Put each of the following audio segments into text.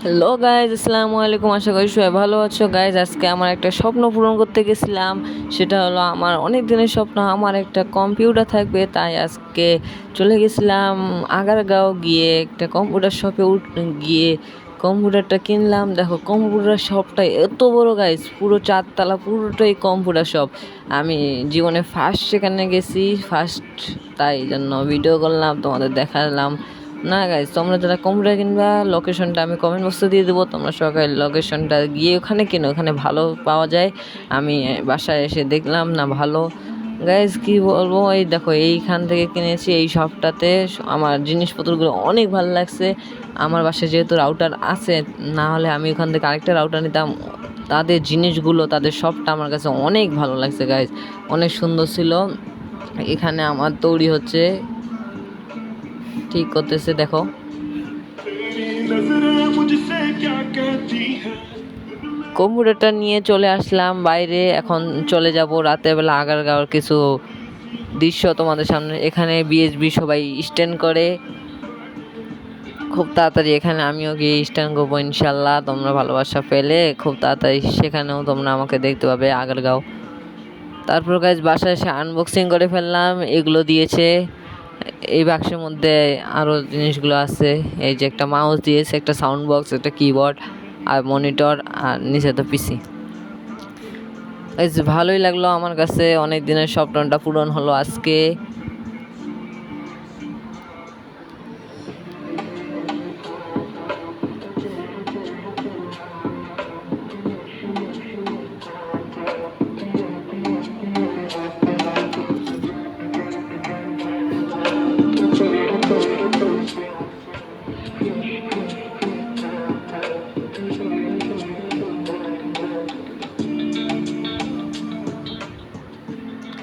Hello guys, আসসালামু আলাইকুম। আশা করি সবাই ভালো আছো গাইজ। আজকে আমার একটা স্বপ্ন পূরণ করতে গেছিলাম। সেটা হলো আমার অনেক দিনের স্বপ্ন, আমার একটা কম্পিউটার থাকবে। তাই আজকে চলে গেছিলাম আগারগাঁও, গিয়ে একটা কম্পিউটার শপে গিয়ে কম্পিউটারটা কিনলাম। দেখো কম্পিউটার শপটাই এত বড় গাইজ, পুরো 4 তলা, পুরোটাই কম্পিউটার শপ। আমি জীবনে ফার্স্ট সেখানে গেছি, ফার্স্ট, তাই জন্য ভিডিও করলাম, তোমাদের দেখালাম। না গাইজ, তোমরা যারা কম্পিউটার কিনবা, লোকেশনটা আমি কমেন্ট বক্সে দিয়ে দেবো। তোমরা সকালে লোকেশনটা গিয়ে ওখানে কিনো, ওখানে ভালো পাওয়া যায়। আমি বাসায় এসে দেখলাম না ভালো। গাইজ কি বলবো, এই দেখো এইখান থেকে কিনেছি, এই শপটাতে আমার জিনিসপত্রগুলো অনেক ভালো লাগছে। আমার বাসায় যেহেতু রাউটার আছে, না হলে আমি ওখান থেকে আরেকটা রাউটার নিতাম। তাদের জিনিসগুলো, তাদের শপটা আমার কাছে অনেক ভালো লাগছে গাইজ, অনেক সুন্দর ছিল। এখানে আমার তৈরি হচ্ছে, ঠিক করতেছে দেখো। কম্পিউটারটা নিয়ে চলে আসলাম বাইরে, এখন চলে যাব রাতের বেলা আগারগাঁওর কিছু দৃশ্য তোমাদের সামনে। এখানে বিএসবি সবাই স্ট্যান্ড করে, খুব তাড়াতাড়ি এখানে আমিও গিয়ে স্ট্যান্ড করবো ইনশাল্লাহ। তোমরা ভালোবাসা পেলে খুব তাড়াতাড়ি সেখানেও তোমরা আমাকে দেখতে পাবে, আগারগাঁও। তারপর গাইজ বাসায় এসে আনবক্সিং করে ফেললাম। এগুলো দিয়েছে এই বাক্সের মধ্যে, আরও জিনিসগুলো আছে। এই যে একটা মাউস দিয়েছে, একটা সাউন্ড বক্স, একটা কিবোর্ড আর মনিটর, আর নিচে তো পিসি। এই যে ভালোই লাগলো আমার কাছে, অনেক দিনের স্বপ্নটা পূরণ হলো আজকে।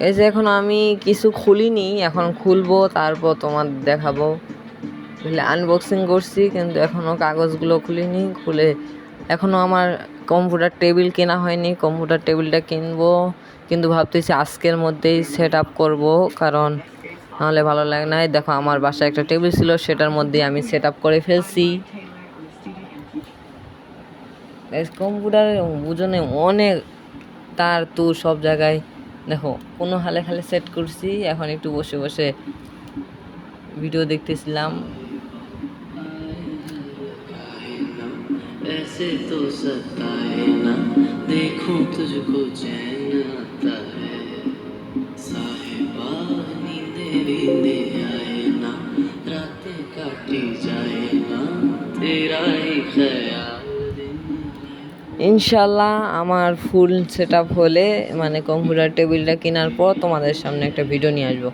এই যে এখন আমি কিছু খুলিনি, এখন খুলবো, তারপর তোমার দেখাবো। বুঝলে, আনবক্সিং করছি কিন্তু এখনও কাগজগুলো খুলিনি। খুলে এখনও আমার কম্পিউটার টেবিল কেনা হয়নি, কম্পিউটার টেবিলটা কিনবো। কিন্তু ভাবতেছি আজকের মধ্যেই সেট আপ করবো, কারণ নাহলে ভালো লাগে না। দেখো আমার বাসায় একটা টেবিল ছিল, সেটার মধ্যেই আমি সেট আপ করে ফেলছি। কম্পিউটার বুঝনে অনেক তার তো সব জায়গায়। দেখো কোনো হালে খালে সেট করছি, এখন একটু বসে বসে ভিডিও দেখতেছিলাম। ऐसे तो सताए ना, देखूं तुझको चैन आता है, साहिबा नींदे नींदे आए ना, रातें काटी जाए ना, तेरा ही ख्याल। ইনশাল্লাহ আমার ফুল সেট আপ হলে, মানে কম্পিউটার টেবিলটা কেনার পর তোমাদের সামনে একটা ভিডিও নিয়ে আসবো।